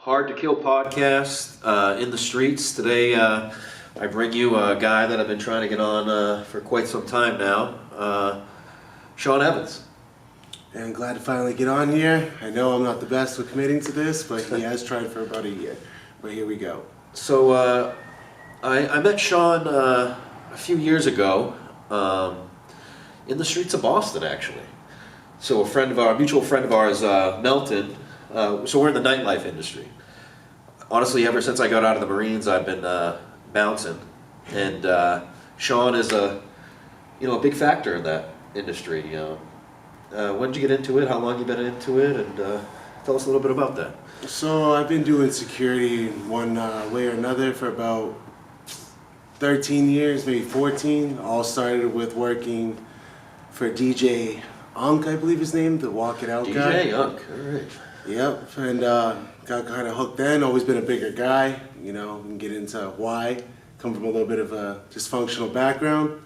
Hard to Kill podcast in the streets. Today I bring you a guy that I've been trying to get on for quite some time now, Sean Evans. And I'm glad to finally get on here. I know I'm not the best with committing to this, but he has tried for about a year. But here we go. So I met Sean a few years ago in the streets of Boston, actually. So a mutual friend of ours, Melton, so we're in the nightlife industry. Honestly, ever since I got out of the Marines, I've been bouncing, and Sean is a big factor in that industry. When did you get into it? How long you been into it? And tell us a little bit about that. So I've been doing security in one way or another for about 13 years, maybe 14. All started with working for DJ Unk, I believe his name, the Walk It Out guy. DJ Unk, all right. Yep, and got kind of hooked then. Always been a bigger guy, we can get into why. Come from a little bit of a dysfunctional background.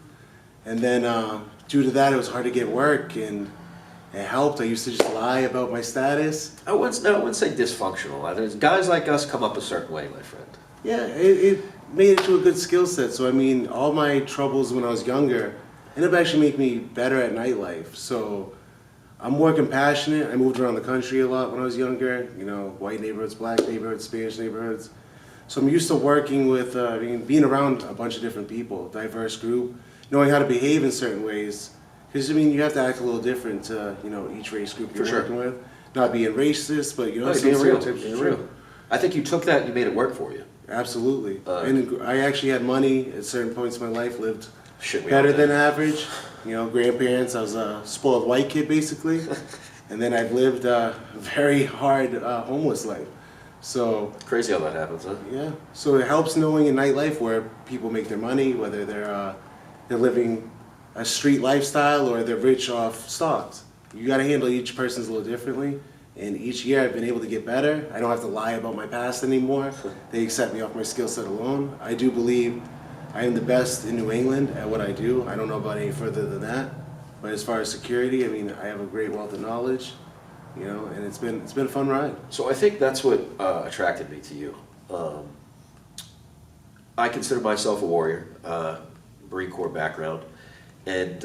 And then due to that, it was hard to get work, and it helped. I used to just lie about my status. I wouldn't say dysfunctional. There's guys like us come up a certain way, my friend. Yeah, it made it to a good skill set. So, all my troubles when I was younger ended up actually making me better at nightlife. So I'm more compassionate. I moved around the country a lot when I was younger, white neighborhoods, black neighborhoods, Spanish neighborhoods. So I'm used to working with, being around a bunch of different people, diverse group, knowing how to behave in certain ways. Because, you have to act a little different to, each race group you're working with. Not being racist, but, being real. I think you took that and you made it work for you. Absolutely. And I actually had money at certain points in my life, lived we better than average. Grandparents, I was a spoiled white kid basically. And then I've lived a very hard homeless life. So crazy how that happens, huh? Yeah. So it helps knowing in nightlife where people make their money, whether they're living a street lifestyle or they're rich off stocks. You got to handle each person's a little differently. And each year I've been able to get better. I don't have to lie about my past anymore. They accept me off my skill set alone. I do believe I am the best in New England at what I do. I don't know about any further than that. But as far as security, I have a great wealth of knowledge, and it's been a fun ride. So I think that's what attracted me to you. I consider myself a warrior, Marine Corps background, and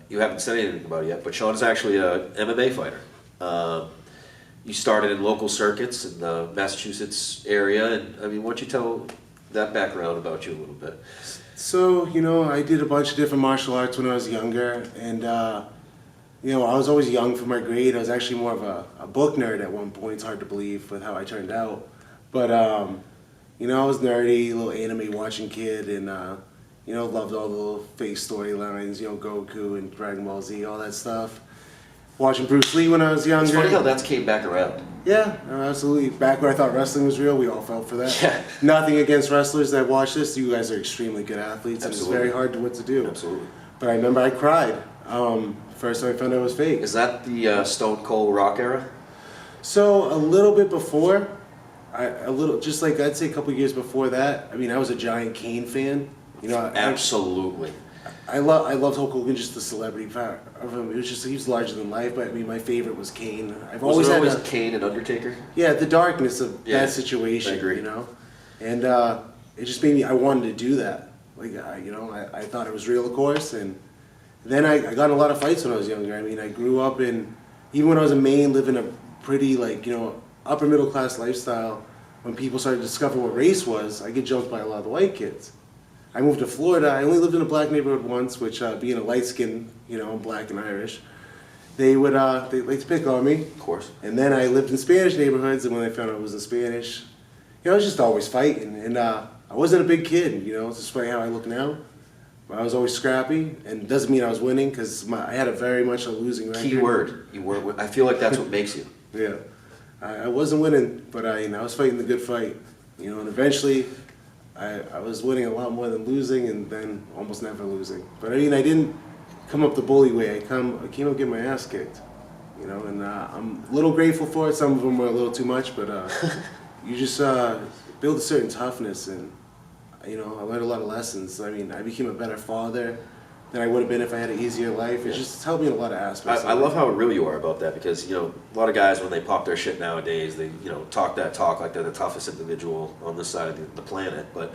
you haven't said anything about it yet, but Sean is actually a MMA fighter. You started in local circuits in the Massachusetts area, and why don't you tell that background about you a little bit? So, I did a bunch of different martial arts when I was younger, and, I was always young for my grade. I was actually more of a book nerd at one point. It's hard to believe with how I turned out. But, I was nerdy, little anime watching kid, and, loved all the little face storylines, Goku and Dragon Ball Z, all that stuff. Watching Bruce Lee when I was younger. It's funny how that came back around. Yeah, absolutely. Back when I thought wrestling was real, we all fell for that. Yeah. Nothing against wrestlers that watch this. You guys are extremely good athletes, Absolutely. and it's very hard to what to do. Absolutely. But I remember I cried. First time I found out it was fake. Is that the Stone Cold Rock era? So a little bit before, I'd say a couple years before that. I was a giant Kane fan. Absolutely. I loved Hulk Hogan, just the celebrity part of him. It was just he was larger than life. But my favorite was Kane. I've always had Kane and Undertaker. Yeah, the darkness of that situation. I agree. And it just made me. I wanted to do that. I thought it was real, of course. And then I got in a lot of fights when I was younger. I grew up even when I was in Maine, living a pretty upper middle class lifestyle. When people started to discover what race was, I get jumped by a lot of the white kids. I moved to Florida. I only lived in a black neighborhood once, which being a light skin, I'm black and Irish, they like to pick on me. Of course. And then I lived in Spanish neighborhoods, and when I found out I was in Spanish, I was just always fighting. And I wasn't a big kid, despite how I look now. But I was always scrappy, and it doesn't mean I was winning because I had very much a losing record. Key word. You were. I feel like that's what makes you. Yeah. I wasn't winning, but I was fighting the good fight. And eventually I was winning a lot more than losing, and then almost never losing. But I didn't come up the bully way. I came up getting my ass kicked, and I'm a little grateful for it. Some of them were a little too much, but you just build a certain toughness, and I learned a lot of lessons. I became a better father, than I would have been if I had an easier life. It's helped me in a lot of aspects. I love how real you are about that because, you know, a lot of guys, when they pop their shit nowadays, they, you know, talk that talk like they're the toughest individual on this side of the planet, but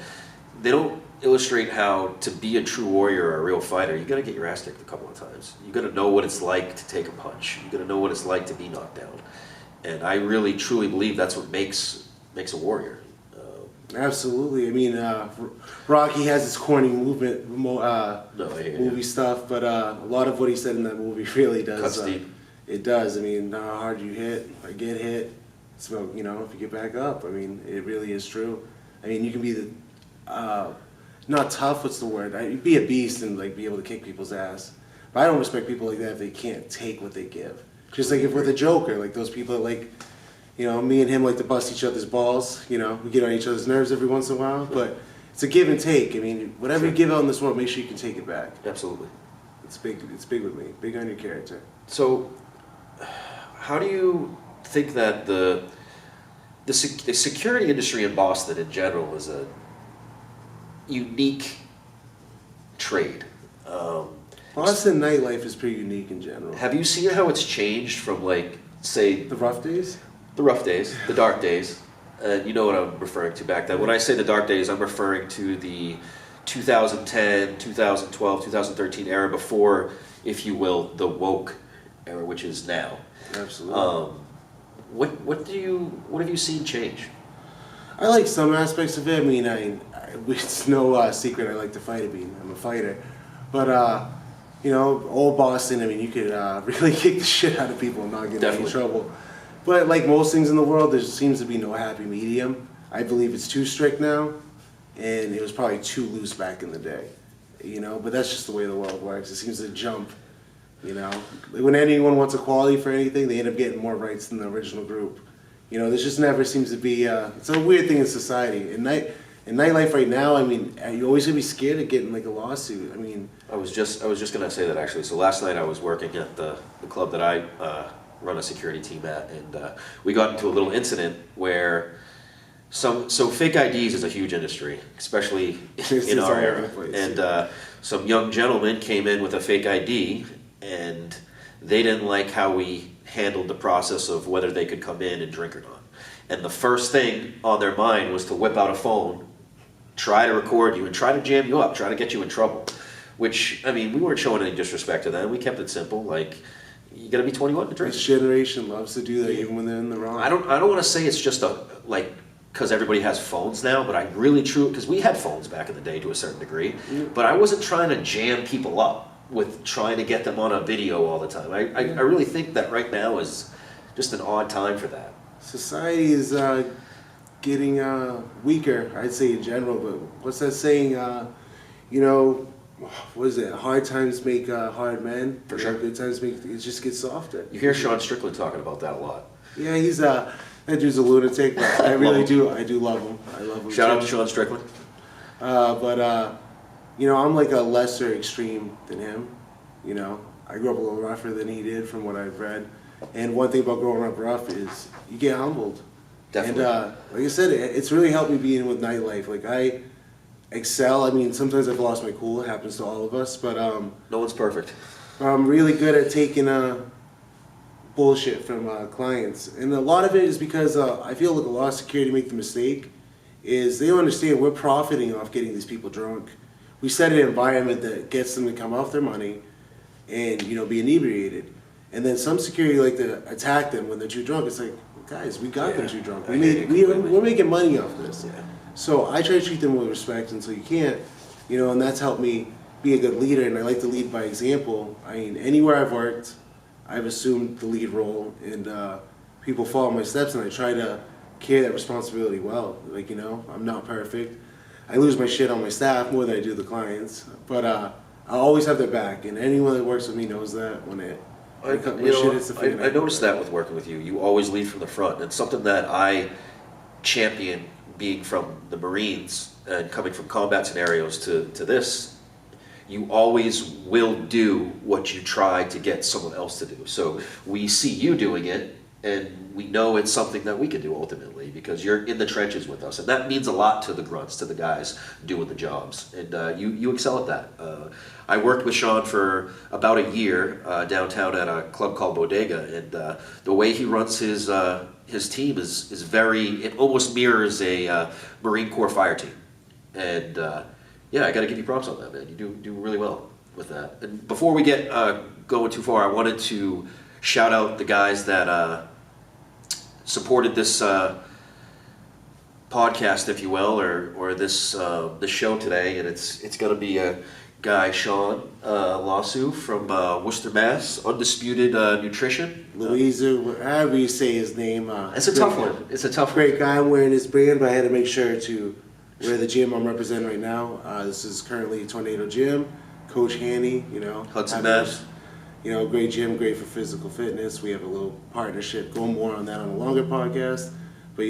they don't illustrate how to be a true warrior or a real fighter, you gotta get your ass kicked a couple of times. You gotta know what it's like to take a punch. You gotta know what it's like to be knocked down. And I really, truly believe that's what makes a warrior. Absolutely. I mean, Rocky has his corny movie stuff, but a lot of what he said in that movie really does. Cuts deep. It does. I mean, how hard you hit, or get hit, it's about, you know, if you get back up. I mean, it really is true. I mean, you can be the, not tough, what's the word? You'd be a beast and like be able to kick people's ass. But I don't respect people like that if they can't take what they give. Just like if with a Joker, like those people that like, you know, me and him like to bust each other's balls. You know, we get on each other's nerves every once in a while, but it's a give and take. I mean, whatever you give out in this world, make sure you can take it back. Absolutely. It's big. It's big with me. Big on your character. So, how do you think that the security industry in Boston in general is a unique trade? Boston nightlife is pretty unique in general. Have you seen how it's changed from, like, say, The rough days? the rough days, the dark days? You know what I'm referring to back then. When I say the dark days, I'm referring to the 2010, 2012, 2013 era before, if you will, the woke era, which is now. Absolutely. What have you seen change? I like some aspects of it. I mean, it's no secret I like to fight. I mean, I'm a fighter. But, you know, old Boston, I mean, you could really kick the shit out of people and not get in any trouble. But like most things in the world, there seems to be no happy medium. I believe it's too strict now, and it was probably too loose back in the day. You know, but that's just the way the world works. It seems to jump. You know, when anyone wants equality for anything, they end up getting more rights than the original group. You know, there just never seems to be. It's a weird thing in society. In nightlife right now, I mean, you always gonna be scared of getting like a lawsuit. I mean, I was just gonna say that actually. So last night I was working at the club that I run a security team at, and we got into a little incident where so fake IDs is a huge industry, especially in our era. And some young gentleman came in with a fake ID, and they didn't like how we handled the process of whether they could come in and drink or not. And the first thing on their mind was to whip out a phone, try to record you, and try to jam you up, try to get you in trouble. Which, I mean, we weren't showing any disrespect to them. We kept it simple, like, you gotta be 21 to drink. This generation loves to do that even when they're in the wrong. I don't want to say it's just because everybody has phones now, but I really because we had phones back in the day to a certain degree, but I wasn't trying to jam people up with trying to get them on a video all the time. I really think that right now is just an odd time for that. Society is getting weaker, I'd say in general, but what's that saying? You know, what is it? Hard times make hard men. For sure. Good times make it just gets softer. You hear Sean Strickland talking about that a lot. Yeah, he's that dude's a lunatic, but I really do. I do love him. I love him. Shout out to Sean Strickland. But you know, I'm like a lesser extreme than him. You know, I grew up a little rougher than he did, from what I've read. And one thing about growing up rough is you get humbled. Definitely. And like I said, it's really helped me being with nightlife. Like I excel. I mean, sometimes I've lost my cool. It happens to all of us. But no one's perfect. I'm really good at taking bullshit from clients, and a lot of it is because I feel like a lot of security make the mistake is they don't understand we're profiting off getting these people drunk. We set an environment that gets them to come off their money and, you know, be inebriated, and then some security like to attack them when they're too drunk. It's like, guys, we got them too drunk. We're making money off this. Yeah. So I try to treat them with respect until you can't, you know, and that's helped me be a good leader, and I like to lead by example. I mean, anywhere I've worked, I've assumed the lead role, and people follow my steps, and I try to carry that responsibility well. Like, you know, I'm not perfect. I lose my shit on my staff more than I do the clients, but I always have their back, and anyone that works with me knows that I noticed that with working with you. You always lead from the front. And it's something that I champion, being from the Marines and coming from combat scenarios to this. You always will do what you try to get someone else to do. So we see you doing it, And we know it's something that we can do ultimately because you're in the trenches with us. And that means a lot to the grunts, to the guys doing the jobs. And you excel at that. I worked with Sean for about a year downtown at a club called Bodega. And the way he runs his team is very, it almost mirrors a Marine Corps fire team. And yeah, I got to give you props on that, man. You do really well with that. And before we get going too far, I wanted to shout out the guys that supported this podcast, if you will, or this show today. And it's going to be a guy, Sean Lawsu from Worcester, Mass. Undisputed Nutrition. Louisa, however you say his name. It's a tough one. It's a tough one. Great guy. I'm wearing his brand, but I had to make sure to wear the gym I'm representing right now. This is currently Tornado Gym. Coach Hanny, Hudson, Mass. Great gym, great for physical fitness. We have a little partnership. Go more on that on a longer podcast. But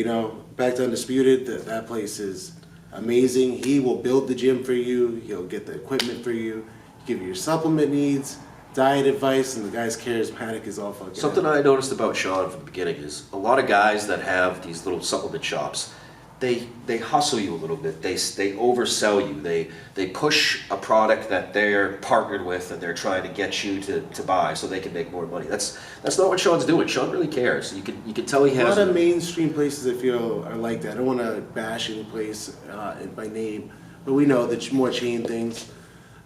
back to Undisputed, that place is amazing. He will build the gym for you. He'll get the equipment for you, give you your supplement needs, diet advice, and the guy's charismatic as all fucking. Something I noticed about Sean from the beginning is a lot of guys that have these little supplement shops, they hustle you a little bit. They oversell you. They push a product that they're partnered with and they're trying to get you to buy so they can make more money. That's not what Sean's doing. Sean really cares. You can tell he has a lot of mainstream places I feel are like that. I don't want to bash any place by name, but we know that more chain things.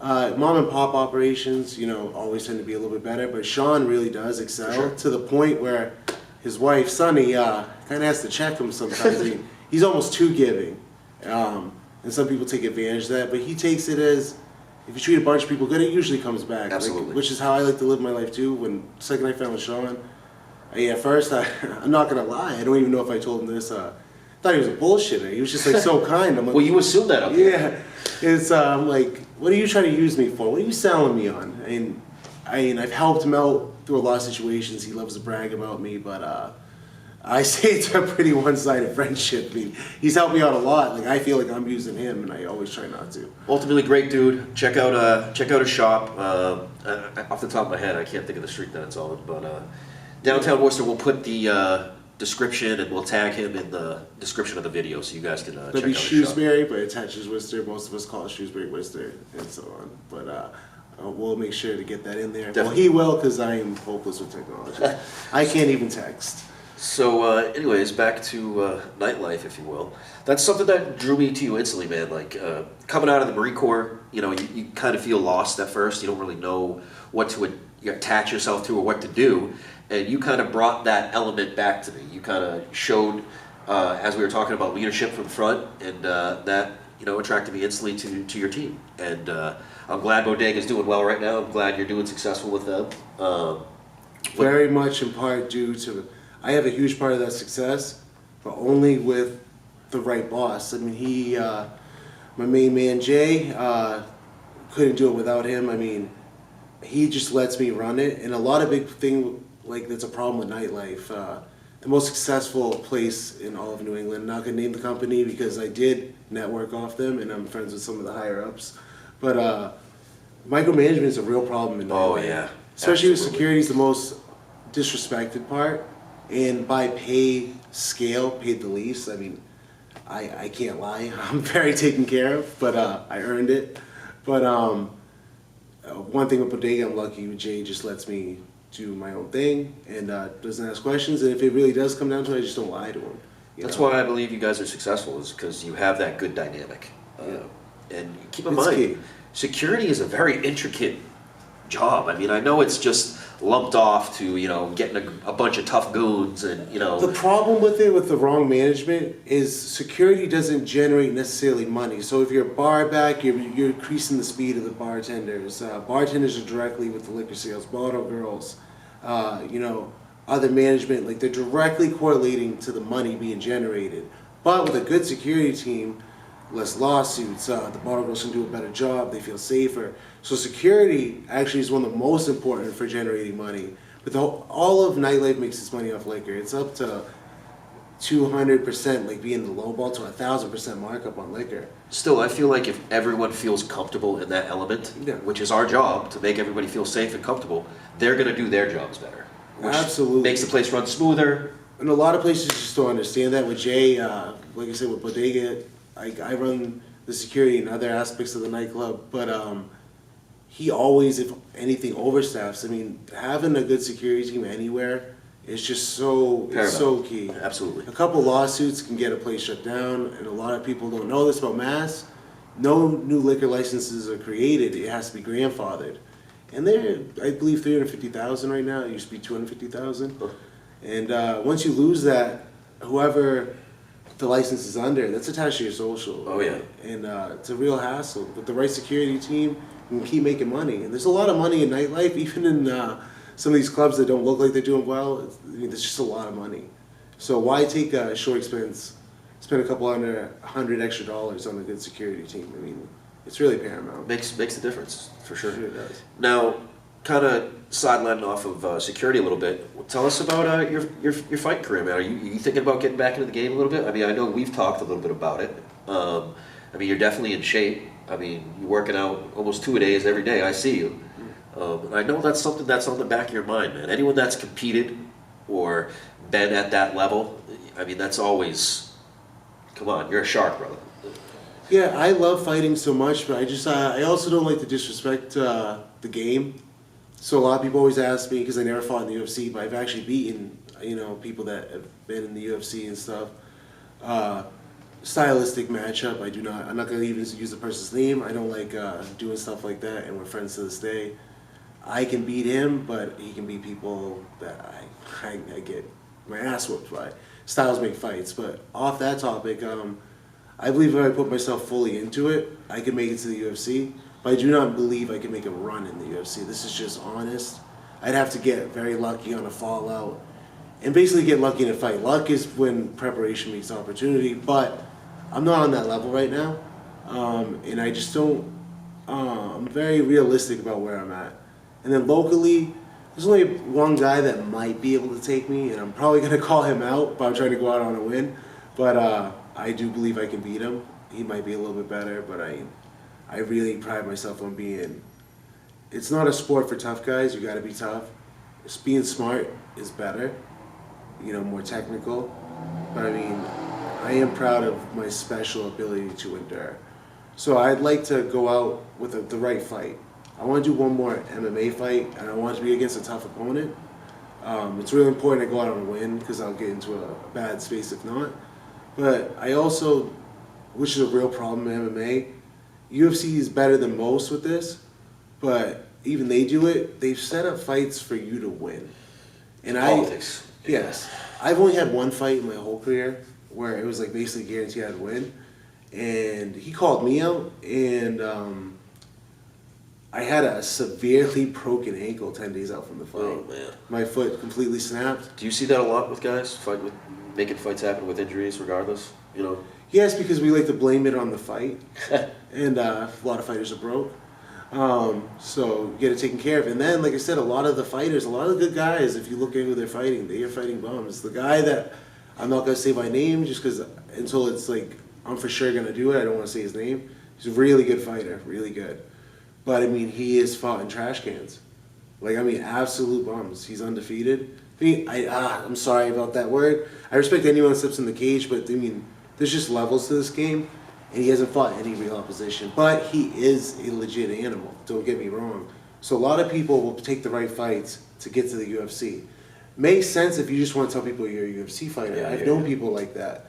Mom and pop operations, always tend to be a little bit better, but Sean really does excel Sure. to the point where his wife Sunny kind of has to check him sometimes. He's almost too giving, and some people take advantage of that. But he takes it as if you treat a bunch of people good, it usually comes back. Absolutely. Which is how I like to live my life too. When second I found with Sean, at first I'm not gonna lie, I don't even know if I told him this. I thought he was a bullshitter. He was just like so kind. I'm like, well, you assume that up there. yeah. It's I'm like, what are you trying to use me for? What are you selling me on? And I've helped him out through a lot of situations. He loves to brag about me, but I say it's a pretty one-sided friendship. He's helped me out a lot. Like I feel like I'm using him, and I always try not to. Ultimately, great dude. Check out a shop. Off the top of my head, I can't think of the street that it's on, but downtown Worcester. We'll put the description and we'll tag him in the description of the video, so you guys can check out his shop. Shrewsbury, but it touches Worcester. Most of us call it Shrewsbury, Worcester, and so on. But we'll make sure to get that in there. Definitely. Well, he will, because I am hopeless with technology. I can't even text. So, anyways, back to nightlife, if you will. That's something that drew me to you instantly, man. Like, coming out of the Marine Corps, you kind of feel lost at first. You don't really know what to attach yourself to or what to do. And you kind of brought that element back to me. You kind of showed, as we were talking about leadership from the front, and that, attracted me instantly to your team. And I'm glad Bodega's doing well right now. I'm glad you're doing successful with them. Very much in part due to... I have a huge part of that success, but only with the right boss. I mean, my main man, Jay, couldn't do it without him. I mean, he just lets me run it. And a lot of big thing, like that's a problem with nightlife. The most successful place in all of New England, I'm not going to name the company because I did network off them and I'm friends with some of the higher ups. But micromanagement is a real problem in nightlife. Oh, yeah. Especially with Absolutely. security is the most disrespected part. And by pay scale, paid the least. I mean, I can't lie. I'm very taken care of, but I earned it. But one thing with Bodega, I'm lucky. Jay just lets me do my own thing and doesn't ask questions. And if it really does come down to it, I just don't lie to him. That's why I believe you guys are successful, is because you have that good dynamic. And keep in It's mind, key. security is a very intricate job. I mean, I know it's just lumped off to, getting a bunch of tough goons and, The problem with it, with the wrong management, is security doesn't generate necessarily money. So if you're a bar back, you're increasing the speed of the bartenders. Bartenders are directly with the liquor sales. Bottle girls, other management, like they're directly correlating to the money being generated. But with a good security team, less lawsuits, the bottle girls can do a better job, they feel safer. So security actually is one of the most important for generating money. But all of nightlife makes its money off liquor. It's up to 200%, like being the low ball, to 1,000% markup on liquor. still, I feel like if everyone feels comfortable in that element, Yeah. which is our job, to make everybody feel safe and comfortable, they're going to do their jobs better. which Absolutely makes the place run smoother. And a lot of places just don't understand that. With Jay, like I said, with Bodega, I run the security and other aspects of the nightclub, but he always, if anything, overstaffs. I mean, having a good security team anywhere is just it's so key. Absolutely. A couple lawsuits can get a place shut down, and a lot of people don't know this about Mass. No new liquor licenses are created. It has to be grandfathered. And they're, I believe, 350,000 right now. It used to be 250,000. Huh. And once you lose that, whoever the license is under, that's attached to your social. Oh, yeah. And it's a real hassle. With the right security team, you can keep making money. And there's a lot of money in nightlife, even in some of these clubs that don't look like they're doing well. I mean, there's just a lot of money. So why take a short expense, spend a couple $100 extra on a good security team? I mean, it's really paramount. Makes a difference, for sure. Sure it does. Now, kind of sidelining off of security a little bit, tell us about your fight career, man. Are you thinking about getting back into the game a little bit? I mean, I know we've talked a little bit about it. I mean, you're definitely in shape. I mean, you're working out almost 2 days every day. I see you. And I know that's something that's on the back of your mind, man. Anyone that's competed or been at that level, I mean, that's always, come on, you're a shark, brother. Yeah, I love fighting so much, but I also don't like to disrespect the game. So a lot of people always ask me, because I never fought in the UFC, but I've actually beaten, people that have been in the UFC and stuff. Stylistic matchup, I'm not going to even use the person's name. I don't like doing stuff like that, and we're friends to this day. I can beat him, but he can beat people that I get my ass whooped by. Styles make fights, but off that topic, I believe if I put myself fully into it, I can make it to the UFC. But I do not believe I can make a run in the UFC. This is just honest. I'd have to get very lucky on a fallout and basically get lucky in a fight. Luck is when preparation meets opportunity, but I'm not on that level right now. And I just don't, I'm very realistic about where I'm at. And then locally, there's only one guy that might be able to take me, and I'm probably going to call him out, but I'm trying to go out on a win. But I do believe I can beat him. He might be a little bit better, but I really pride myself on being, it's not a sport for tough guys. You got to be tough. Just being smart is better, more technical. But I mean, I am proud of my special ability to endure. So I'd like to go out with the right fight. I want to do one more MMA fight, and I want it to be against a tough opponent. It's really important I go out on a win, because I'll get into a bad space if not. But I also, which is a real problem in MMA, UFC is better than most with this, but even they do it, they've set up fights for you to win. And Politics. Yes. I've only had one fight in my whole career where it was like basically guaranteed I'd win. And he called me out, and I had a severely broken ankle 10 days out from the fight. Oh, man. My foot completely snapped. Do you see that a lot with guys? Making fights happen with injuries regardless? Yes, because we like to blame it on the fight. And a lot of fighters are broke. So get it taken care of. And then, like I said, a lot of the good guys, if you look at who they're fighting, they are fighting bums. The guy that, I'm not going to say by name, just because until it's like, I'm for sure going to do it, I don't want to say his name. He's a really good fighter, really good. But I mean, he is fought in trash cans. Absolute bums. He's undefeated. I'm sorry about that word. I respect anyone that steps in the cage, but I mean, there's just levels to this game, and he hasn't fought any real opposition. But he is a legit animal, don't get me wrong. So a lot of people will take the right fights to get to the UFC. Makes sense if you just want to tell people you're a UFC fighter. Yeah, I've known people like that.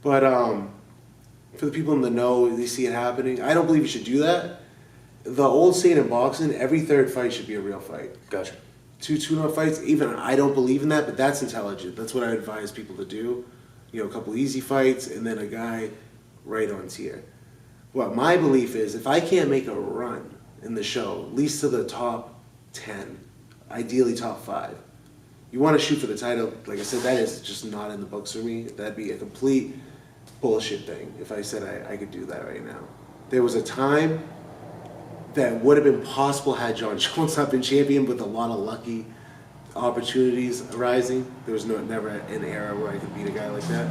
But for the people in the know, they see it happening. I don't believe you should do that. The old saying in boxing, every third fight should be a real fight. Gotcha. Two tune-up fights, even I don't believe in that, but that's intelligent. That's what I advise people to do. A couple easy fights, and then a guy right on tier. What my belief is, if I can't make a run in the show, at least to the top 10, ideally top 5, you want to shoot for the title, like I said, that is just not in the books for me. That'd be a complete bullshit thing if I said I could do that right now. There was a time that would have been possible had John Jones not been champion, with a lot of lucky opportunities arising. There was never an era where I could beat a guy like that.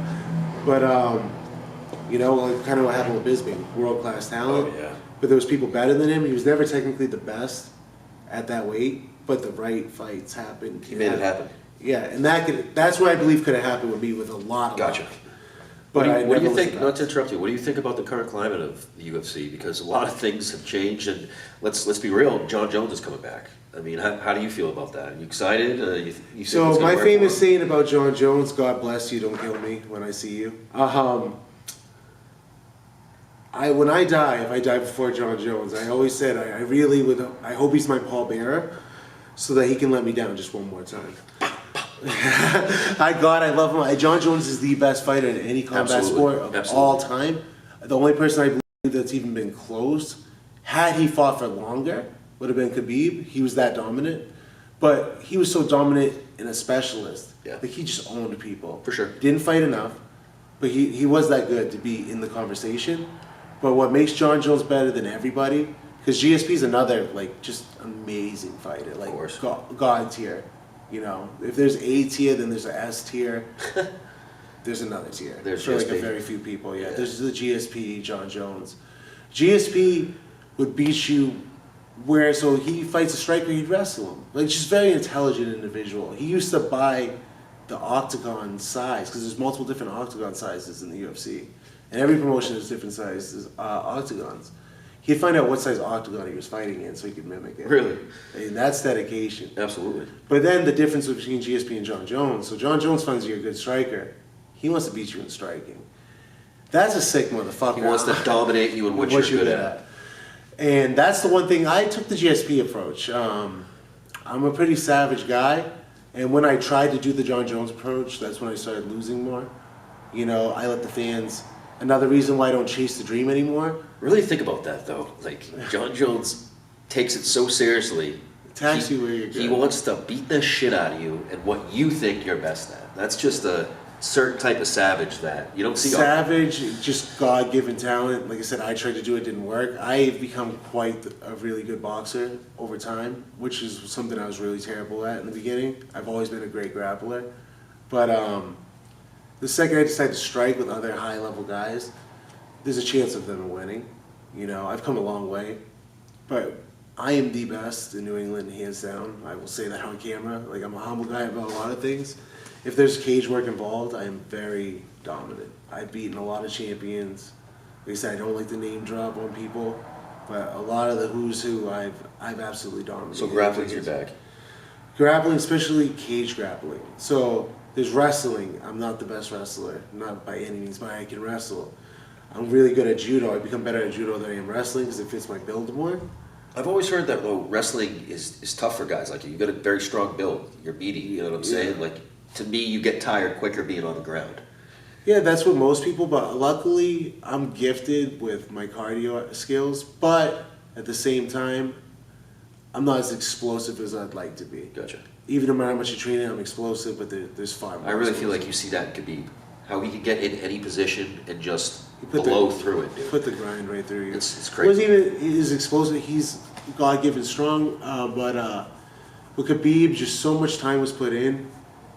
But, kind of what happened with Bisping, world-class talent. Oh, yeah. But there was people better than him. He was never technically the best at that weight, but the right fights happened. He made it happen. Yeah, and that's what I believe could have happened with me with a lot of Gotcha. luck. What But do you think? Not to interrupt you. What do you think about the current climate of the UFC? Because a lot of things have changed, and let's be real. John Jones is coming back. I mean, how do you feel about that? Are you excited? You think it's So gonna my work famous for him? saying about John Jones, God bless you, don't kill me when I see you. When I die, if I die before John Jones, I always said I really would. I hope he's my pallbearer, so that he can let me down just one more time. I love him. John Jones is the best fighter in any combat Absolutely. sport of Absolutely. all time. The only person I believe that's even been close, had he fought for longer, would have been Khabib. He was that dominant, but he was so dominant and a specialist. Yeah. Like he just owned people. For sure. Didn't fight enough, but he was that good to be in the conversation. But what makes John Jones better than everybody, because GSP is another like just amazing fighter, like course. God tier. You know, if there's A tier, then there's a S tier. There's another tier. There's for like GSP. a very few people. Yeah, there's the GSP, John Jones. GSP would beat you where, so he fights a striker, he'd wrestle him. Like, just very intelligent individual. He used to buy the octagon size, because there's multiple different octagon sizes in the UFC. And every promotion has different sizes, octagons. He'd find out what size octagon he was fighting in so he could mimic it. Really? And that's dedication. Absolutely. But then the difference between GSP and John Jones, so John Jones finds you're a good striker. He wants to beat you in striking. That's a sick motherfucker. He wants to dominate you in what you're good at. And that's the one thing, I took the GSP approach. I'm a pretty savage guy. And when I tried to do the John Jones approach, that's when I started losing more. You know, I let the fans, another reason why I don't chase the dream anymore. Really think about that, though. Like, John Jones takes it so seriously. Attacks you where you're good. He wants to beat the shit out of you and what you think you're best at. That's just a certain type of savage that you don't see. Savage, just God-given talent. Like I said, I tried to do it, didn't work. I've become quite a really good boxer over time, which is something I was really terrible at in the beginning. I've always been a great grappler. But the second I decide to strike with other high-level guys, there's a chance of them winning. You know, I've come a long way. But I am the best in New England, hands down. I will say that on camera. Like, I'm a humble guy about a lot of things. If there's cage work involved, I am very dominant. I've beaten a lot of champions. Like I said, I don't like to name drop on people, but a lot of the who's who I've absolutely dominated. So grappling's your bag. Grappling, especially cage grappling. So there's wrestling. I'm not the best wrestler, not by any means, but I can wrestle. I'm really good at judo. I become better at judo than I am wrestling because it fits my build more. I've always heard that though wrestling is tough for guys like you. You got a very strong build. You're meaty. You know what I'm saying? Like, to me, you get tired quicker being on the ground. Yeah, that's what most people, but luckily I'm gifted with my cardio skills, but at the same time, I'm not as explosive as I'd like to be. Gotcha. Even no matter how much you train, I'm explosive, but there's far more. I really feel like you see that in Khabib. How he can get in any position and just put blow through it, dude. Put the grind right through you. It's It wasn't crazy. even his explosive. He's God-given strong, but with Khabib, just so much time was put in.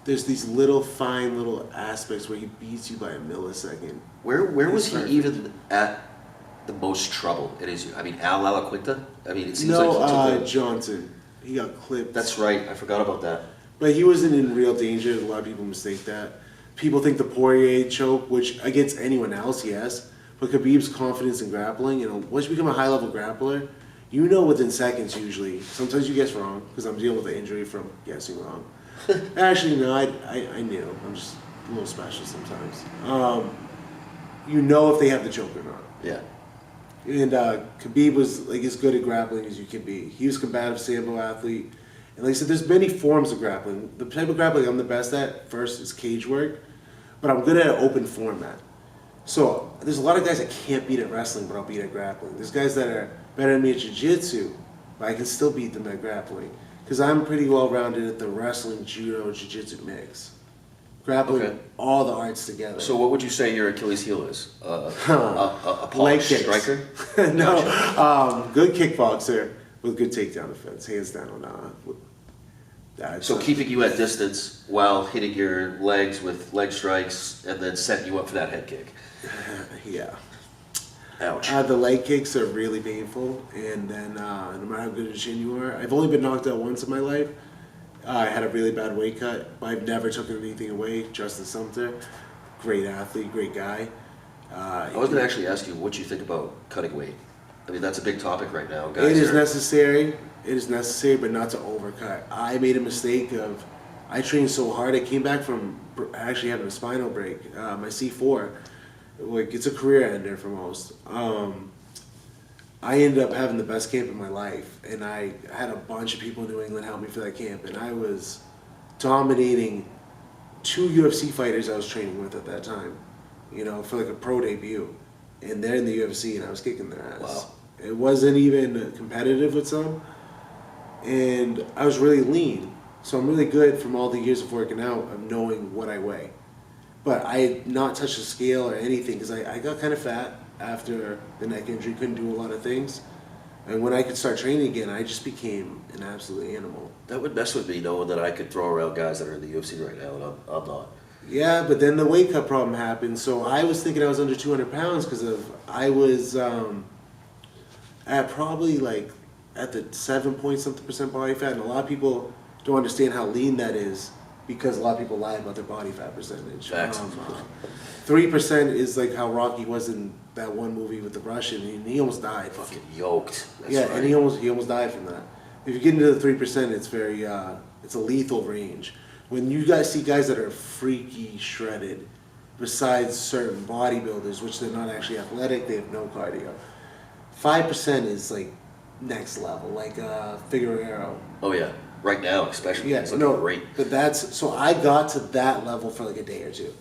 There's these little fine little aspects where he beats you by a millisecond. Where was he perfect. even at the most trouble? It is. I mean, Al Quinta. I mean, it seems No, like he took Johnson. He got clipped. That's right. I forgot about that. But he wasn't in real danger. A lot of people mistake that. People think the Poirier choke, which against anyone else, yes. But Khabib's confidence in grappling, you know, once you become a high-level grappler, you know within seconds usually. Sometimes you guess wrong, because I'm dealing with an injury from guessing wrong. Actually, no, I knew. I'm just a little special sometimes. You know if they have the choke or not. Yeah. And Khabib was like as good at grappling as you can be. He was a combative sambo athlete. And like I said, there's many forms of grappling. The type of grappling I'm the best at, first, is cage work. But I'm good at an open format. So there's a lot of guys that can't beat at wrestling, but I'll beat at grappling. There's guys that are better than me at jiu-jitsu, but I can still beat them at grappling. Because I'm pretty well-rounded at the wrestling, judo, jiu-jitsu mix. Grappling Okay. all the arts together. So what would you say your Achilles heel is? A Leg polished kicks. striker? No, good kickboxer with good takedown defense, hands down. So keeping you at distance while hitting your legs with leg strikes and then setting you up for that head kick. Yeah. Ouch. The leg kicks are really painful, and then no matter how good a chin you are, I've only been knocked out once in my life. I had a really bad weight cut. I've never taken anything away. Justin Sumter, great athlete, great guy. I was going to actually ask you what you think about cutting weight. I mean, that's a big topic right now. Guys It is necessary. It is necessary, but not to overcut. I made a mistake of, I trained so hard. I came back from actually having a spinal break. My C4, like it's a career ender for most. I ended up having the best camp of my life, and I had a bunch of people in New England help me for that camp, and I was dominating 2 UFC fighters I was training with at that time, you know, for like a pro debut, and they're in the UFC, and I was kicking their ass. Wow. It wasn't even competitive with some, and I was really lean, so I'm really good from all the years of working out of knowing what I weigh. But I had not touched the scale or anything because I got kind of fat after the neck injury, couldn't do a lot of things. And when I could start training again, I just became an absolute animal. That would mess with me knowing that I could throw around guys that are in the UFC right now, and I'm not. Yeah, but then the weight cut problem happened. So I was thinking I was under 200 pounds because I was at probably like at the 7 point something percent body fat. And a lot of people don't understand how lean that is because a lot of people lie about their body fat percentage. Facts. 3% is like how Rocky was in that one movie with the Russian, and he almost died. Fucking yoked. That's yeah, right. and he almost died from that. If you get into the 3%, it's very it's a lethal range. When you guys see guys that are freaky shredded, besides certain bodybuilders, which they're not actually athletic, they have no cardio. 5% is like next level, like Figueroa. Oh yeah, right now especially. Yeah, It's looking great. but that's so I got to that level for like a day or two.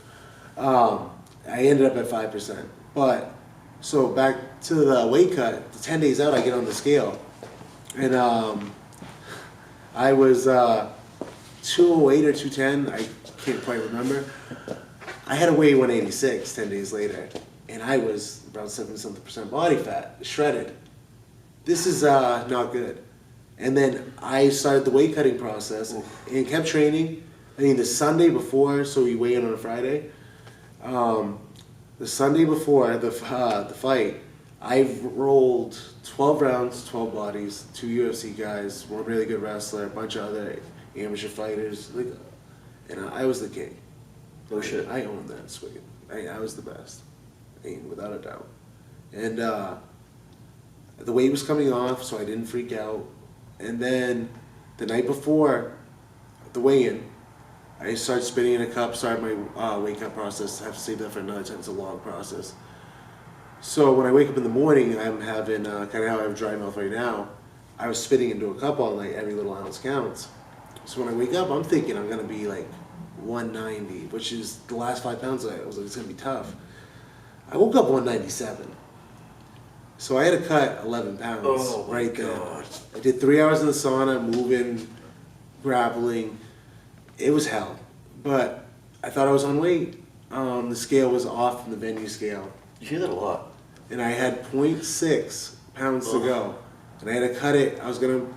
I ended up at 5%, but so back to the weight cut. 10 days out, I get on the scale, and I was 208 or 210. I can't quite remember. I had to weigh 186 10 days later, and I was around 7-something% body fat, shredded. This is not good. And then I started the weight cutting process and kept training. I mean, the Sunday before, so we weigh in on a Friday. The Sunday before the fight, I rolled 12 rounds, 12 bodies, 2 UFC guys, one really good wrestler, a bunch of other amateur fighters, like, and I was the king. No shit. I owned that swing. I was the best, I mean, without a doubt. And the weight was coming off, so I didn't freak out. And then the night before the weigh-in, I started spinning in a cup, started my weight cut process. I have to save that for another time. It's a long process. So when I wake up in the morning, I'm having kind of how I have dry mouth right now. I was spitting into a cup all night. Every little ounce counts. So when I wake up, I'm thinking I'm going to be like 190, which is the last 5 pounds. I was like, it's going to be tough. I woke up 197. So I had to cut 11 pounds right there. I did 3 hours in the sauna, moving, grappling. It was hell, but I thought I was on weight. The scale was off from the venue scale. You hear that a lot. And I had 0.6 pounds to go. And I had to cut it. I was going to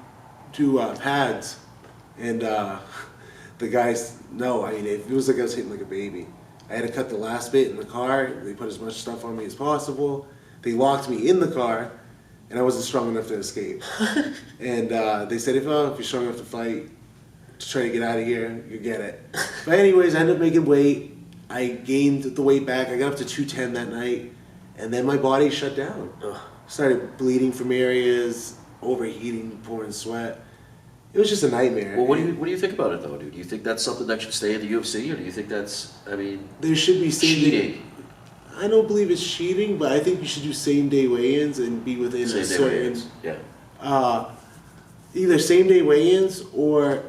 do pads. And the guys, no, I mean, it was like I was hitting like a baby. I had to cut the last bit in the car. They put as much stuff on me as possible. They locked me in the car, and I wasn't strong enough to escape. And they said, if you're strong enough to fight, to try to get out of here, you get it. But anyways, I ended up making weight. I gained the weight back. I got up to 210 that night, and then my body shut down. Started bleeding from areas, overheating, pouring sweat. It was just a nightmare. Well, what do you think about it though, dude? Do you think that's something that should stay in the UFC, or do you think that's, I mean, there should be cheating? I don't believe it's cheating, but I think you should do same-day weigh-ins and be within a certain... weigh-ins, yeah. Either same-day weigh-ins or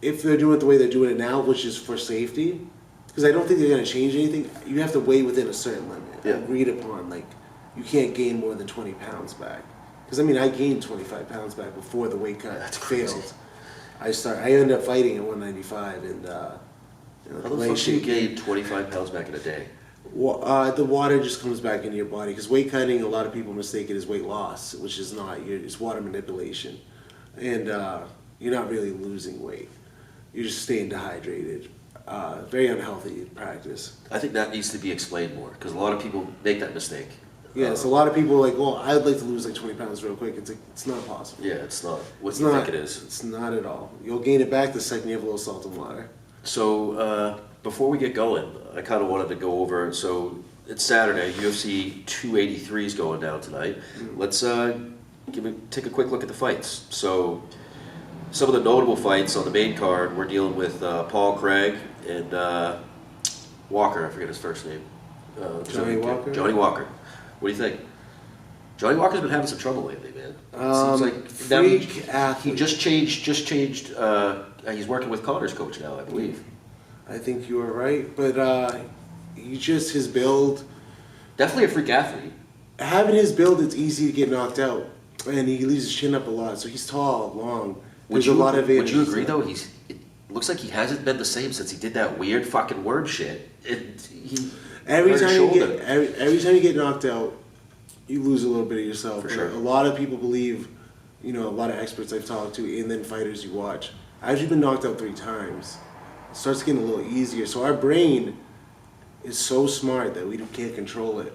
if they're doing it the way they're doing it now, which is for safety, because I don't think they're going to change anything, you have to weigh within a certain limit. Yeah. Agreed upon, like, you can't gain more than 20 pounds back. Because, I mean, I gained 25 pounds back before the weight cut failed. I ended up fighting at 195, and How the fuck do you gain 25 pounds back in a day? the water just comes back into your body, because weight cutting, a lot of people mistake it as weight loss, which is not. It's water manipulation, and you're not really losing weight. You're just staying dehydrated. Very unhealthy practice. I think that needs to be explained more, because a lot of people make that mistake. Yeah, so a lot of people are like, well, I'd like to lose like 20 pounds real quick. It's like, it's not possible. Yeah, it's not what It's you not, think it is. It's not at all. You'll gain it back the second you have a little salt and water. So before we get going, I kind of wanted to go over. So it's Saturday. UFC 283 is going down tonight. Let's take a quick look at the fights. So some of the notable fights on the main card, we're dealing with Paul Craig and Walker. I forget his first name. Johnny Walker? Johnny Walker. What do you think? Johnny Walker's been having some trouble lately, man. Seems like now he just changed. He's working with Connor's coach now, I believe. I think you are right, but his build. Definitely a freak athlete. Having his build, it's easy to get knocked out, and he leaves his chin up a lot. So he's tall, long. There's a lot of Would you agree though? It looks like he hasn't been the same since he did that weird fucking worm shit. Every time you get knocked out, you lose a little bit of yourself. For sure. A lot of people believe, a lot of experts I've talked to, and then fighters you watch. I've actually been knocked out 3 times. It starts getting a little easier. So our brain is so smart that we can't control it.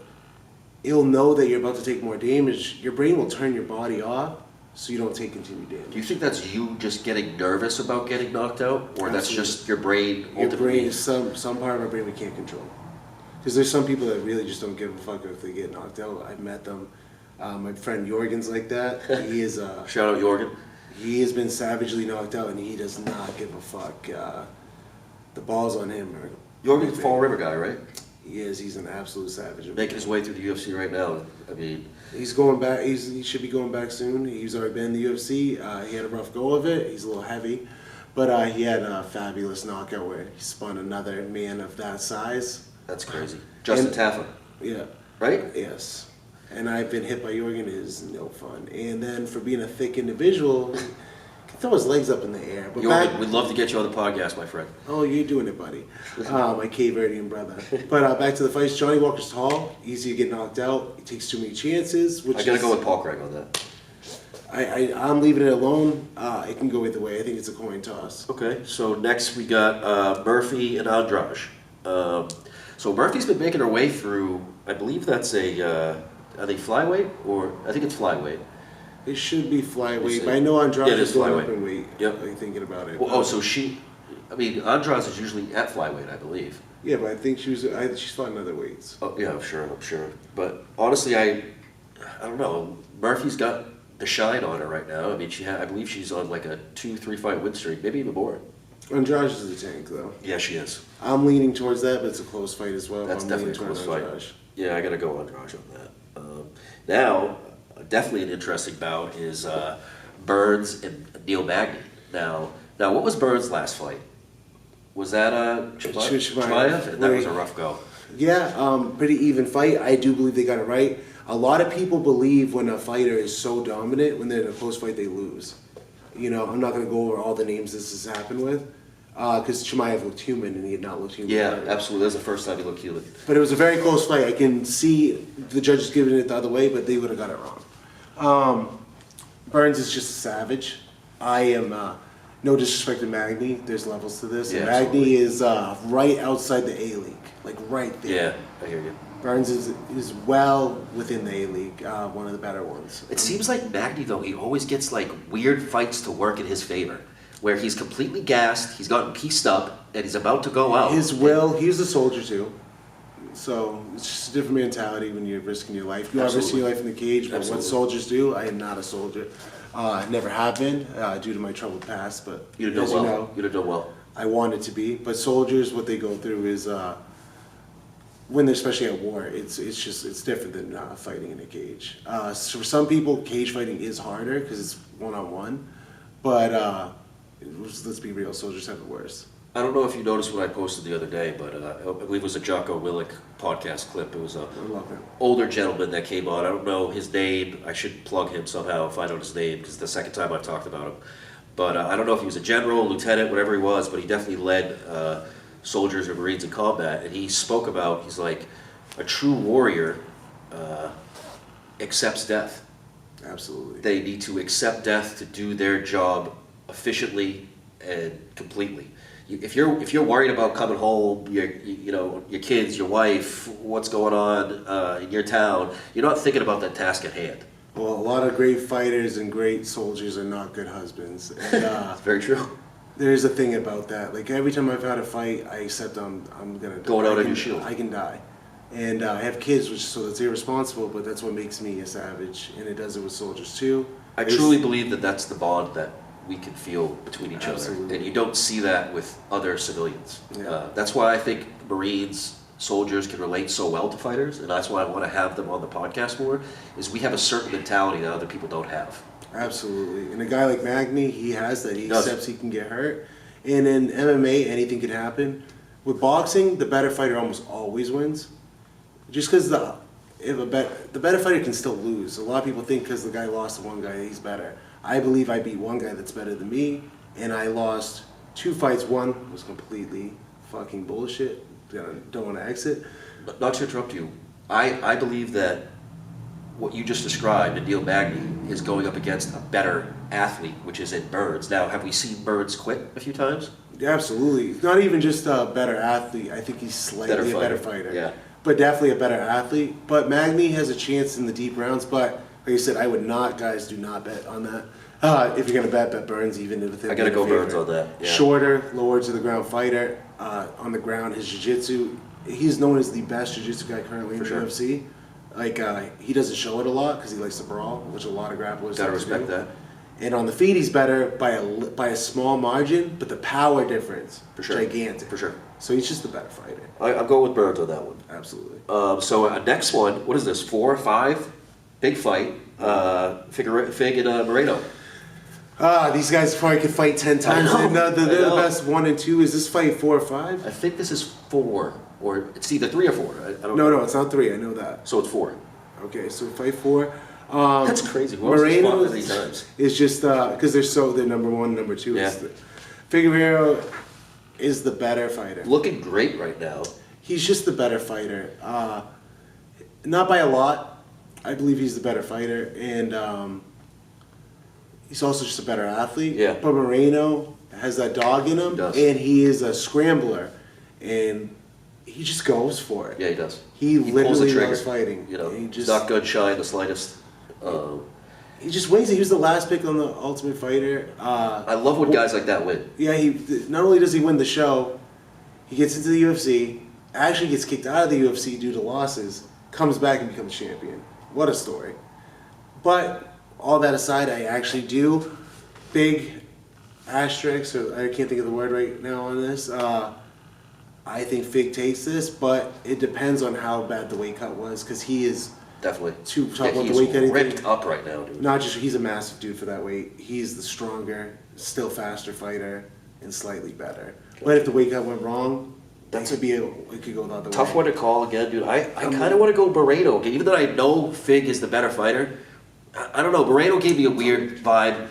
It'll know that you're about to take more damage. Your brain will turn your body off so you don't take continued damage. Do you think that's you just getting nervous about getting knocked out, or Absolutely. That's just your brain? Your brain is some part of our brain we can't control. Because there's some people that really just don't give a fuck if they get knocked out. I've met them. My friend Jorgen's like that. He is shout out Jorgen. He has been savagely knocked out, and he does not give a fuck. The balls on him are. Jorgen's Fall River guy, right? He is. He's an absolute savage. Making his way through the UFC right now. I mean, he's going back. He should be going back soon. He's already been in the UFC. He had a rough go of it. He's a little heavy, but he had a fabulous knockout where he spun another man of that size. That's crazy. Justin Taffa. Yeah. Right? Yes. And I've been hit by Jorgen. It is no fun. And then for being a thick individual, he can throw his legs up in the air. But Jorgen, we'd love to get you on the podcast, my friend. Oh, you're doing it, buddy. My Cape Verdean brother. But back to the fights. Johnny Walker's tall, easy to get knocked out. He takes too many chances. I gotta go with Paul Craig on that. I'm leaving it alone. It can go either way. I think it's a coin toss. Okay, so next we got Murphy and Andrade. So Murphy's been making her way through, I believe that's are they flyweight? Or I think it's flyweight. It should be flyweight, but I know Andrade is going up in weight. Yep. Are you thinking about it? Well, Andrade is usually at flyweight, I believe. Yeah, but I think she's fought other weights. Oh, yeah, I'm sure. But honestly, I don't know. Murphy's got the shine on her right now. I mean, I believe she's on like a 2-3 fight win streak, maybe even more. Andrade is a tank, though. Yeah, she is. I'm leaning towards that, but it's a close fight as well. That's definitely a close fight. Andrade. Yeah, I gotta go Andrade on that. Now, definitely an interesting bout is Burns and Neil Magny. Now, what was Burns' last fight? Was that Chimaev? And that was a rough go. Yeah, pretty even fight. I do believe they got it right. A lot of people believe when a fighter is so dominant, when they're in a close fight, they lose. I'm not going to go over all the names this has happened with, because Chimaev looked human and he had not looked human. Yeah, absolutely. That's the first time he looked human. But it was a very close fight. I can see the judges giving it the other way, but they would have got it wrong. Burns is just a savage. I am, no disrespect to Magny, there's levels to this. Yeah, Magny is right outside the A-League, like right there. Yeah, I hear you. Burns is well within the A-League, one of the better ones. It seems like Magny, though, he always gets like weird fights to work in his favor, where he's completely gassed, he's gotten pieced up, and he's about to go out. He was a soldier too. So it's just a different mentality when you're risking your life. You are risking your life in the cage, but what soldiers do, I am not a soldier. I never have been due to my troubled past, but You'd have done well. You'd have done well. I wanted to be. But soldiers, what they go through is when they're especially at war, it's different than fighting in a cage. So for some people, cage fighting is harder because it's one-on-one. But let's be real, soldiers have it worse. I don't know if you noticed what I posted the other day, but I believe it was a Jocko Willick podcast clip. It was a older gentleman that came on. I don't know his name. I should plug him somehow if I know his name, because it's the second time I've talked about him. But I don't know if he was a general, lieutenant, whatever he was, but he definitely led soldiers or Marines in combat. And he spoke about, he's like, a true warrior accepts death. Absolutely. They need to accept death to do their job efficiently and completely. if you're worried about coming home, your kids, your wife, what's going on in your town, you're not thinking about that task at hand. Well, a lot of great fighters and great soldiers are not good husbands. And, It's very true. there's a thing about that. Like every time I've had a fight, I accept I'm gonna Going out on your shield. I can die, and I have kids, so that's irresponsible. But that's what makes me a savage, and it does it with soldiers too. I truly believe that that's the bond that we can feel between each Absolutely. other, and you don't see that with other civilians. Yeah. That's why I think Marines, soldiers can relate so well to fighters, and that's why I want to have them on the podcast more. Is we have a certain mentality that other people don't have. Absolutely, and a guy like Magny, he has that. He Does. accepts he can get hurt, and in MMA, anything can happen. With boxing, the better fighter almost always wins, just because the better fighter can still lose. A lot of people think because the guy lost to one guy, he's better. I believe I beat one guy that's better than me, and I lost 2 fights. One was completely fucking bullshit. Don't want to exit. Not to interrupt you, I believe that what you just described in Neil Magny is going up against a better athlete, which is in Burns. Now, have we seen Burns quit a few times? Absolutely. Not even just a better athlete. I think he's slightly a better fighter. Yeah. But definitely a better athlete. But Magny has a chance in the deep rounds. But like I said, I would not, guys, do not bet on that. If you're going to bet Burns, even if I got to go Burns on that. Yeah. Shorter, lower to the ground fighter. On the ground, his jiu-jitsu, he's known as the best jiu-jitsu guy currently in the UFC. Like, he doesn't show it a lot because he likes to brawl, which a lot of grapplers Gotta like to respect do. that. And on the feet, he's better by a small margin, but the power difference, gigantic. For sure. So he's just the better fighter. I'm going with Burns on that one. Absolutely. So next one, what is this? 4 or 5? Big fight. Fig and Moreno. These guys probably could fight 10 times. I know, They're the I know. best 1 and 2. Is this fight 4 or 5? I think this is 4, or it's either 3 or 4. I don't No, know. it's not 3. I know that. So it's 4. Okay, so fight 4. That's crazy. Who else has fought Moreno that many times? is just because they're number 1, number 2. Yeah. Figueroa is the better fighter. Looking great right now. He's just the better fighter. Not by a lot. I believe he's the better fighter, and he's also just a better athlete. Yeah. But Moreno has that dog in him, He does. and he is a scrambler, and he just goes for it. Yeah, he does. He pulls the literally trigger. loves fighting. You know, he he's just not gun shy in the slightest. he just wins. He was the last pick on the Ultimate Fighter. I love when guys like that win. Yeah, he not only does he win the show, he gets into the UFC, actually gets kicked out of the UFC due to losses, comes back and becomes champion. What a story. But all that aside, I actually do big asterisks, or I can't think of the word right now on this. I think Fig takes this, but it depends on how bad the weight cut was, because he is Definitely. talk about the he's weight cut. ripped up right now, dude. Not just he's a massive dude for that weight. He's the stronger, still faster fighter, and slightly better. But if the weight cut went wrong, it could go the other way. Tough one to call again, dude. I kind of want to go Moreno. Even though I know Fig is the better fighter, I don't know. Moreno gave me a weird vibe.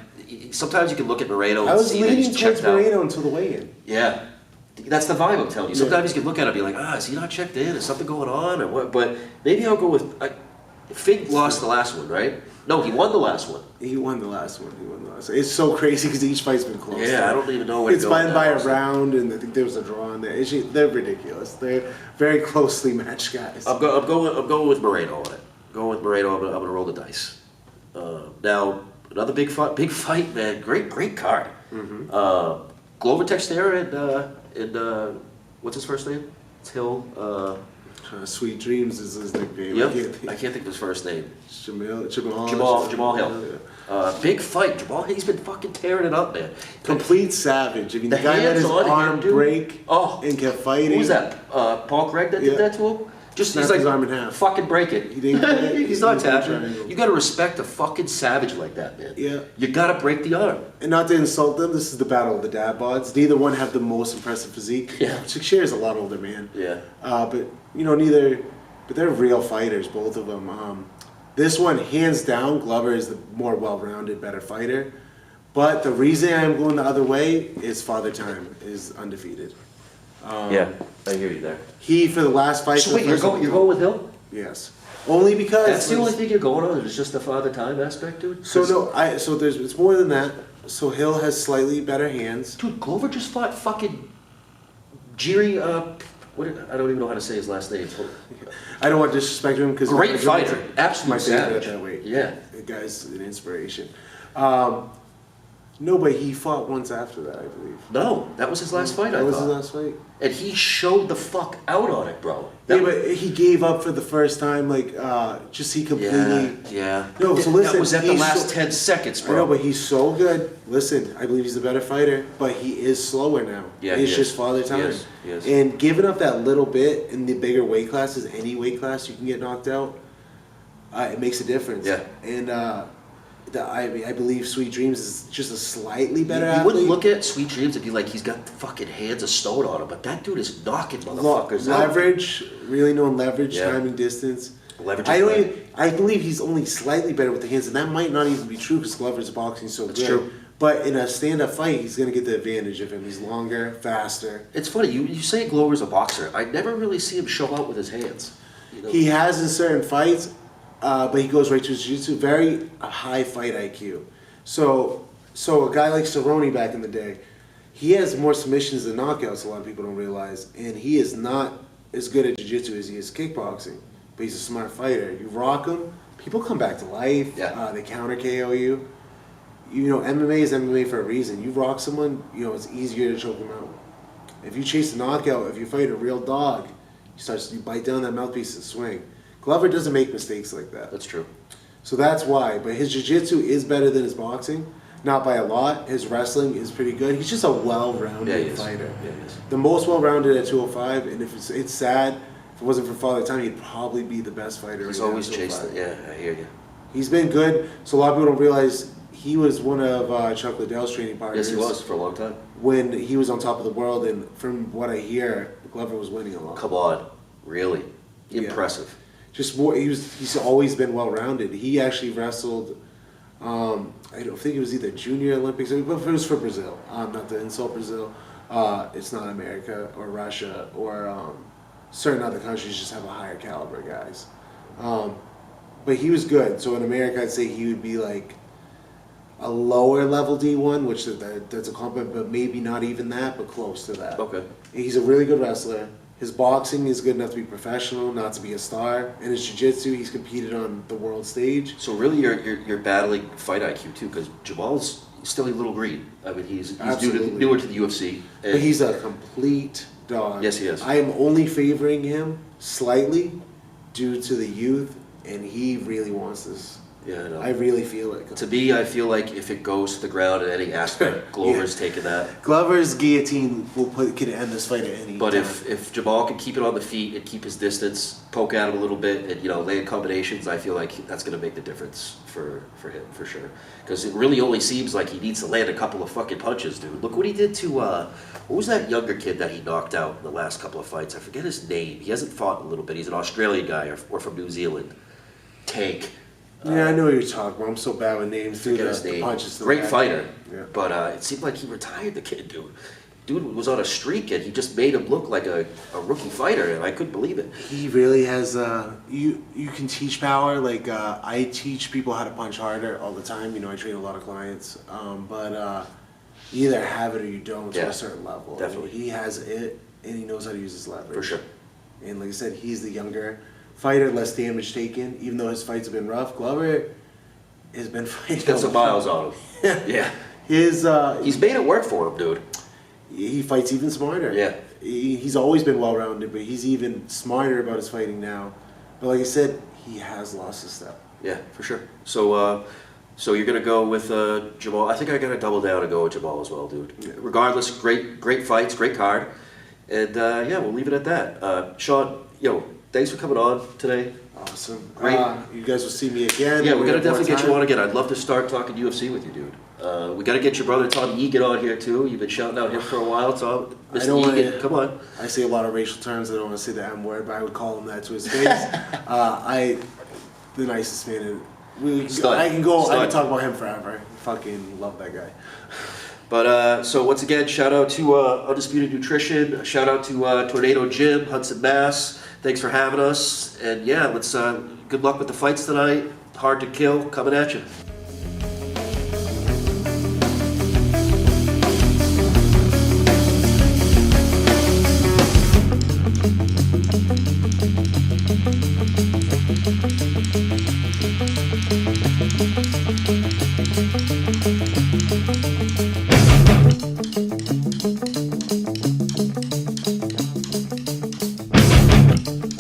Sometimes you can look at Moreno I and was see that leaning he's towards checked out. Moreno until the weigh-in. Yeah. That's the vibe I'm telling you. Sometimes you can look at it and be like, is he not checked in? Is something going on? Or what? But maybe I'll go with... Fig lost the last one, right? No, he won the last one. He won the last one. It's so crazy because each fight's been close. Yeah, I don't even know where to it's go by with that, a round, and I think there was a draw in there. They're ridiculous. They're very closely matched guys. I'm going with Moreno on it. Going with Moreno. I'm gonna roll the dice. Now another big fight, man. Great card. Mm-hmm. Glover Teixeira and what's his first name? It's Hill. Sweet Dreams is his nickname. Yep. I can't think of his first name. Jamal Hill. Big fight. He's been fucking tearing it up, man. Complete savage. I mean, the The guy let his hands on him, arm dude. break Oh. and kept fighting. Who was that? Paul Craig that did Yeah. that to him? Just Snapped he's like, his arm in half. fucking break it. He didn't quit. He's He not didn't tapping. triangle. You gotta respect a fucking savage like that, man. Yeah. You gotta break the arm. And not to insult them, this is the battle of the dad bods. Neither one have the most impressive physique. Yeah. Teixeira's a lot older man. Yeah. But but they're real fighters, both of them. This one, hands down, Glover is the more well-rounded, better fighter. But the reason I'm going the other way is Father Time is undefeated. Yeah, I hear you there. He, for the last fight... So wait, you're going with Hill? Yes. Only because... That's the only thing you're going on? Is just the father time aspect, dude? So no, it's more than that. So Hill has slightly better hands. Dude, Glover just fought fucking Jiri, I don't even know how to say his last name. I don't want to disrespect him because Great fighter, absolute my favorite savage. at that weight. Yeah. The guy's an inspiration. No, but he fought once after that, I believe. No, that was his last fight, I That was thought. his last fight. And he showed the fuck out on it, bro. Yeah, but he gave up for the first time, just he completely... Yeah. No, so listen, that was at the he's last so- 10 seconds, bro. I know, but he's so good. Listen, I believe he's a better fighter, but he is slower now. Yeah, it's he just is. father He time. is. He is. And giving up that little bit in the bigger weight classes, any weight class you can get knocked out, it makes a difference. Yeah. And I believe Sweet Dreams is just a slightly better You athlete. wouldn't look at Sweet Dreams and be like, he's got fucking hands of stone on him, but that dude is knocking motherfuckers out. Leverage, really known leverage, Yeah. timing, distance. Leverage I is don't right. even, I believe he's only slightly better with the hands, and that might not even be true because Glover's boxing so That's good. true. But in a stand-up fight, he's gonna get the advantage of him. He's longer, faster. It's funny, you say Glover's a boxer. I never really see him show out with his hands. You know? He has in certain fights, but he goes right to his jiu-jitsu. Very high fight IQ. So a guy like Cerrone back in the day, he has more submissions than knockouts. A lot of people don't realize, and he is not as good at jiu-jitsu as he is kickboxing. But he's a smart fighter. You rock him, people come back to life. Yeah. They counter KO you. You know, MMA is MMA for a reason. You rock someone, you know, it's easier to choke them out. If you chase a knockout, if you fight a real dog, you bite down that mouthpiece and swing. Glover doesn't make mistakes like that. That's true. So that's why. But his jiu-jitsu is better than his boxing. Not by a lot. His wrestling is pretty good. He's just a well-rounded fighter. Yeah, he is. The most well-rounded at 205. And if it's sad, if it wasn't for Father Time, he'd probably be the best fighter. He's right now always at chased 205. it. Yeah, I hear you. He's been good. So a lot of people don't realize he was one of Chuck Liddell's training partners. Yes, he was for a long time. When he was on top of the world. And from what I hear, Glover was winning a lot. Come on, really? Yeah. Impressive. Just more, he's always been well-rounded. He actually wrestled, I don't think it was either Junior Olympics, but it was for Brazil. Not to insult Brazil. It's not America or Russia or certain other countries just have a higher caliber guys. But he was good. So in America, I'd say he would be like a lower level D1, which that's a compliment, but maybe not even that, but close to that. Okay. He's a really good wrestler. His boxing is good enough to be professional, not to be a star. And his jiu-jitsu, he's competed on the world stage. So really, you're battling fight IQ too, because Jamal's still a little green. I mean, he's newer to the UFC. But he's a complete dog. Yes, he is. I am only favoring him slightly due to the youth, and he really wants this. Yeah, I know. I really feel it. To me, I feel like if it goes to the ground in any aspect, Glover's taking that. Glover's guillotine can end this fight at any But time. if Jamal can keep it on the feet and keep his distance, poke at him a little bit, and land combinations, I feel like that's going to make the difference for him for sure. Because it really only seems like he needs to land a couple of fucking punches, dude. Look what he did to what was that younger kid that he knocked out in the last couple of fights? I forget his name. He hasn't fought in a little bit. He's an Australian guy or from New Zealand. Tank. Yeah, I know what you're talking about. I'm so bad with names. Forget his name. Great fighter. Yeah. But it seemed like he retired the kid, dude. Dude was on a streak, and he just made him look like a rookie fighter, and I couldn't believe it. He really has. You can teach power. Like I teach people how to punch harder all the time. I train a lot of clients. But you either have it or you don't to a certain level. Definitely. He has it, and he knows how to use his leverage. For sure. And like I said, he's the younger fighter, less damage taken. Even though his fights have been rough, Glover has been fighting. He's got some miles on him. Yeah. He's made it work for him, dude. He fights even smarter. Yeah. He's always been well-rounded, but he's even smarter about his fighting now. But like I said, he has lost his step. Yeah, for sure. So you're gonna go with Jamal. I think I gotta double down and go with Jamal as well, dude. Yeah. Regardless, great fights, great card, and we'll leave it at that. Sean, thanks for coming on today. Awesome. Great. You guys will see me again. Yeah, we're gonna definitely get you on again. I'd love to start talking UFC with you, dude. We gotta get your brother Tom Egan on here too. You've been shouting out him for a while, Tom. Mr. Egan, come on. I say a lot of racial terms. I don't want to say the M word, but I would call him that to his face. The nicest man. I can talk about him forever. Fucking love that guy. But so once again, shout out to Undisputed Nutrition. Shout out to Tornado Gym, Hudson, Mass. Thanks for having us. And let's good luck with the fights tonight. Hard to Kill coming at you.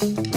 Bye.